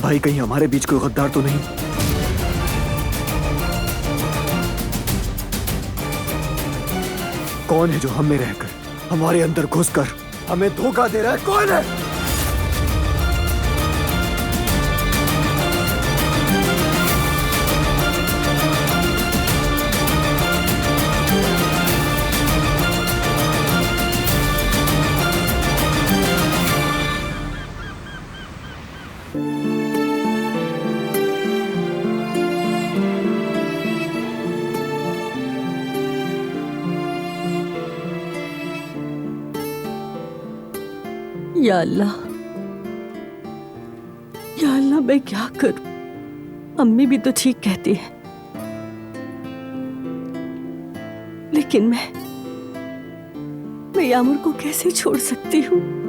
भाई कहीं हमारे बीच कोई गद्दार तो नहीं? कौन है जो हम में रहकर, हमारे अंदर घुसकर हमें धोखा दे रहा है? कौन है? या अल्लाह, या अल्लाह, मैं क्या करूं? अम्मी भी तो ठीक कहती है, लेकिन मैं यामुर को कैसे छोड़ सकती हूँ?